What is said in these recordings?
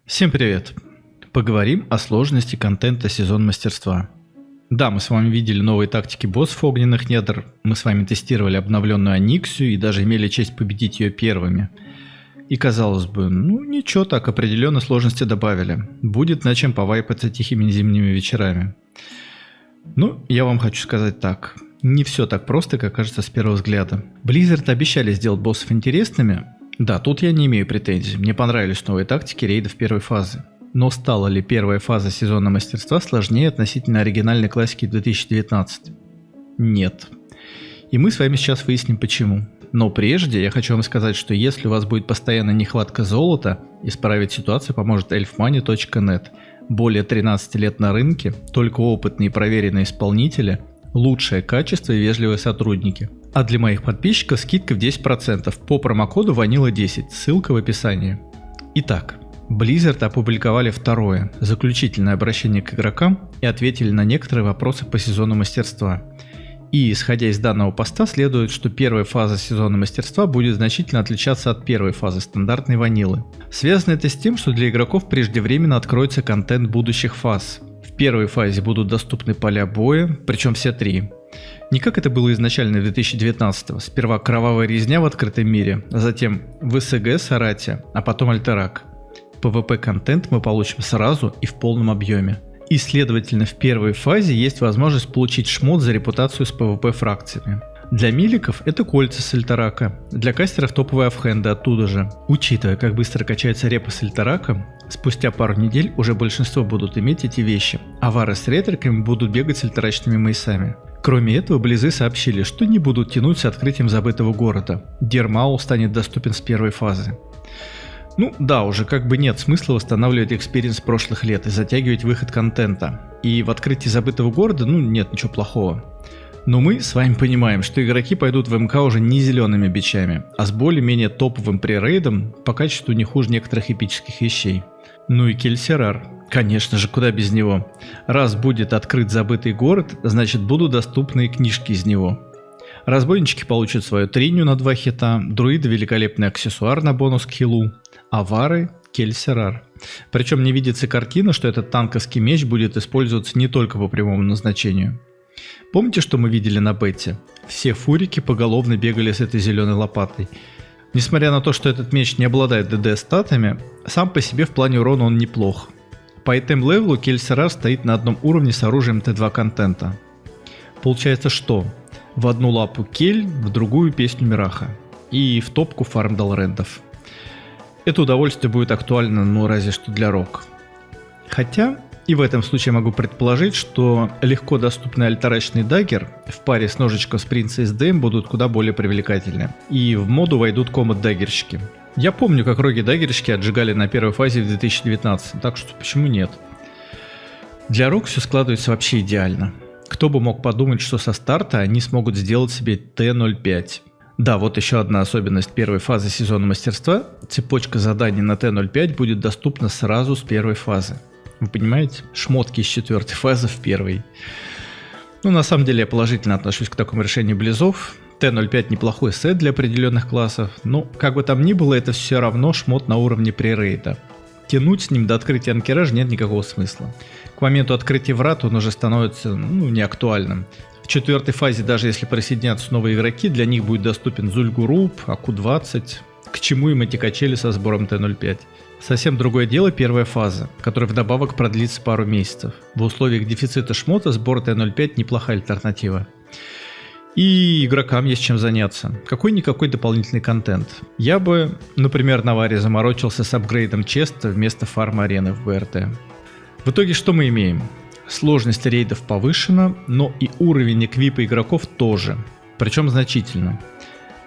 Всем привет! Поговорим о сложности контента сезон мастерства. Да, мы с вами видели новые тактики боссов огненных недр, мы с вами тестировали обновленную Аниксию и даже имели честь победить ее первыми. И казалось бы, ничего так, определенно сложности добавили. Будет над чем повайпаться тихими зимними вечерами. Я вам хочу сказать так. Не все так просто, как кажется с первого взгляда. Blizzard обещали сделать боссов интересными. Да, тут я не имею претензий, мне понравились новые тактики рейдов первой фазы. Но стала ли первая фаза сезона мастерства сложнее относительно оригинальной классики 2019? Нет. И мы с вами сейчас выясним почему. Но прежде я хочу вам сказать, что если у вас будет постоянная нехватка золота, исправить ситуацию поможет elfmoney.net. Более 13 лет на рынке, только опытные и проверенные исполнители, лучшее качество и вежливые сотрудники. А для моих подписчиков скидка в 10% по промокоду Vanilla10, ссылка в описании. Итак, Blizzard опубликовали второе, заключительное обращение к игрокам и ответили на некоторые вопросы по сезону мастерства. И исходя из данного поста следует, что первая фаза сезона мастерства будет значительно отличаться от первой фазы стандартной ванилы. Связано это с тем, что для игроков преждевременно откроется контент будущих фаз. В первой фазе будут доступны поля боя, причем все три. Не как это было изначально в 2019-го, сперва кровавая резня в открытом мире, а затем ВСГ с Арати, а потом Альтерак. PvP-контент мы получим сразу и в полном объеме. И следовательно в первой фазе есть возможность получить шмот за репутацию с PvP-фракциями. Для миликов это кольца с Альтерака, для кастеров топовые оффхенды оттуда же. Учитывая, как быстро качается репа с Альтерака, спустя пару недель уже большинство будут иметь эти вещи, а вары с ретриками будут бегать с альтерачными мейсами. Кроме этого, Близы сообщили, что не будут тянуть с открытием забытого города. Дермаул станет доступен с первой фазы. Уже как бы нет смысла восстанавливать экспириенс прошлых лет и затягивать выход контента. И в открытии забытого города, нет ничего плохого. Но мы с вами понимаем, что игроки пойдут в МК уже не зелеными бичами, а с более-менее топовым пререйдом, по качеству не хуже некоторых эпических вещей. И Кельсерар. Конечно же, куда без него. Раз будет открыт забытый город, значит будут доступны и книжки из него. Разбойнички получат свою триню на 2 хита, друиды великолепный аксессуар на бонус к хилу, а вары – Кельсерар. Причем не видится картина, что этот танковский меч будет использоваться не только по прямому назначению. Помните, что мы видели на бете? Все фурики поголовно бегали с этой зеленой лопатой. Несмотря на то, что этот меч не обладает ДД статами, сам по себе в плане урона он неплох. По айтем-левелу Кельсерар стоит на одном уровне с оружием Т2 контента. Получается что? В одну лапу Кель, в другую песню Мираха. И в топку фарм Далрендов. Это удовольствие будет актуально, разве что для рок. Хотя, и в этом случае могу предположить, что легко доступный альтарачный даггер в паре с ножичком с принца СДМ будут куда более привлекательны. И в моду войдут комбат-даггерщики. Я помню, как роги-даггерщики отжигали на первой фазе в 2019, так что почему нет? Для рок все складывается вообще идеально. Кто бы мог подумать, что со старта они смогут сделать себе Т-05. Да, вот еще одна особенность первой фазы сезона мастерства. Цепочка заданий на Т-05 будет доступна сразу с первой фазы. Вы понимаете? Шмотки из 4-й фазы в первой. На самом деле я положительно отношусь к такому решению Близов. Т-05 неплохой сет для определенных классов, но как бы там ни было, это все равно шмот на уровне пререйда. Тянуть с ним до открытия анкеража нет никакого смысла. К моменту открытия врат он уже становится неактуальным. В 4-й фазе, даже если присоединятся новые игроки, для них будет доступен Зульгуруб, АКУ-20. К чему им эти качели со сбором Т-05? Совсем другое дело первая фаза, которая вдобавок продлится пару месяцев. В условиях дефицита шмота сбор Т-05 неплохая альтернатива. И игрокам есть чем заняться. Какой-никакой дополнительный контент. Я бы, например, на варе заморочился с апгрейдом честа вместо фарма арены в БРТ. В итоге что мы имеем? Сложность рейдов повышена, но и уровень эквипа игроков тоже. Причем значительно.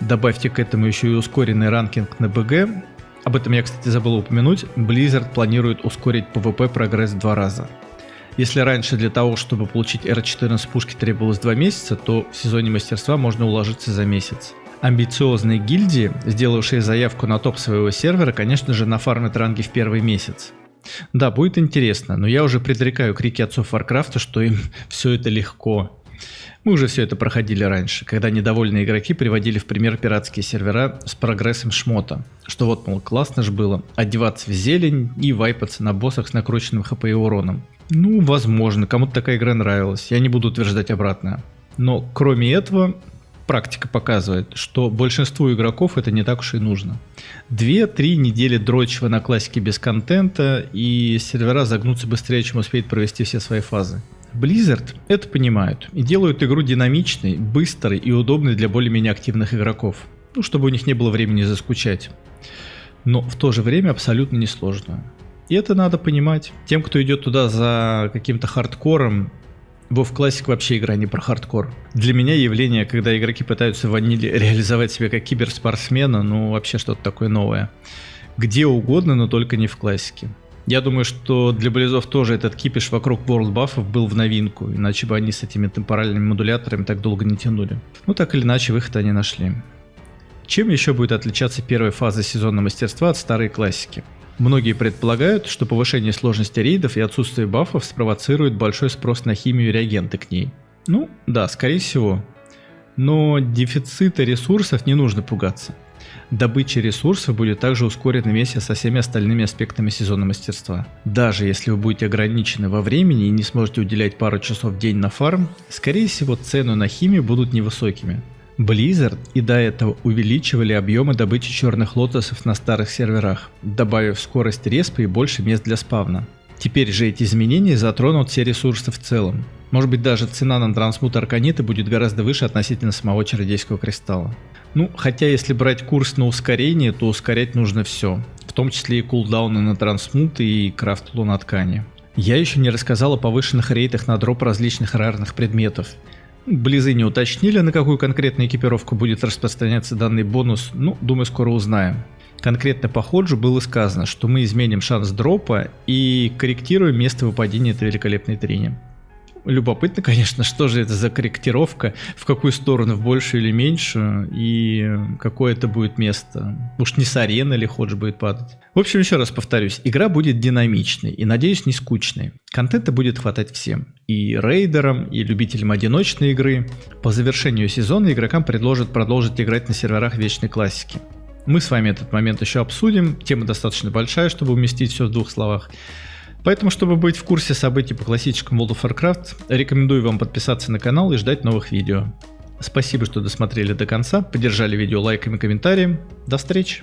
Добавьте к этому еще и ускоренный ранкинг на БГ. Об этом я, кстати, забыл упомянуть. Blizzard планирует ускорить PvP прогресс в 2 раза. Если раньше для того, чтобы получить R14 пушки требовалось 2 месяца, то в сезоне мастерства можно уложиться за месяц. Амбициозные гильдии, сделавшие заявку на топ своего сервера, конечно же, нафармят ранги в первый месяц. Да, будет интересно, но я уже предрекаю крики отцов Варкрафта, что им все это легко. Мы уже все это проходили раньше, когда недовольные игроки приводили в пример пиратские сервера с прогрессом шмота. Что вот, мол, классно же было одеваться в зелень и вайпаться на боссах с накрученным хп и уроном. Ну, возможно, кому-то такая игра нравилась, я не буду утверждать обратное. Но кроме этого, практика показывает, что большинству игроков это не так уж и нужно. 2-3 недели дрочева на классике без контента, и сервера загнутся быстрее, чем успеет провести все свои фазы. Blizzard это понимают и делают игру динамичной, быстрой и удобной для более-менее активных игроков, ну, чтобы у них не было времени заскучать. Но в то же время абсолютно несложную. И это надо понимать. Тем, кто идет туда за каким-то хардкором, WoW Classic вообще игра не про хардкор. Для меня явление, когда игроки пытаются в ваниле реализовать себя как киберспортсмена, ну вообще что-то такое новое. Где угодно, но только не в классике. Я думаю, что для близов тоже этот кипиш вокруг World Buff'ов был в новинку, иначе бы они с этими темпоральными модуляторами так долго не тянули. Ну так или иначе, выход они нашли. Чем еще будет отличаться первая фаза сезона мастерства от старой классики? Многие предполагают, что повышение сложности рейдов и отсутствие бафов спровоцирует большой спрос на химию и реагенты к ней. Ну да, скорее всего. Но дефицита ресурсов не нужно пугаться. Добыча ресурсов будет также ускорена вместе со всеми остальными аспектами сезона мастерства. Даже если вы будете ограничены во времени и не сможете уделять пару часов в день на фарм, скорее всего цены на химию будут невысокими. Blizzard и до этого увеличивали объемы добычи черных лотосов на старых серверах, добавив скорость респа и больше мест для спавна. Теперь же эти изменения затронут все ресурсы в целом. Может быть, даже цена на трансмут арканита будет гораздо выше относительно самого чародейского кристалла. Ну, хотя если брать курс на ускорение, то ускорять нужно все, в том числе и кулдауны на трансмут и крафт луноткани. Я еще не рассказал о повышенных рейтах на дроп различных рарных предметов. Близы не уточнили, на какую конкретную экипировку будет распространяться данный бонус, ну, думаю, скоро узнаем. Конкретно по Ходжу было сказано, что мы изменим шанс дропа и корректируем место выпадения этой великолепной трини. Любопытно, конечно, что же это за корректировка, в какую сторону, в большую или меньшую, и какое это будет место. Уж не с арены ли Ходж будет падать. В общем, еще раз повторюсь, игра будет динамичной и, надеюсь, не скучной. Контента будет хватать всем. И рейдерам, и любителям одиночной игры. По завершению сезона игрокам предложат продолжить играть на серверах вечной классики. Мы с вами этот момент еще обсудим, тема достаточно большая, чтобы уместить все в 2 словах. Поэтому, чтобы быть в курсе событий по классическому World of Warcraft, рекомендую вам подписаться на канал и ждать новых видео. Спасибо, что досмотрели до конца, поддержали видео лайком и комментарием. До встречи!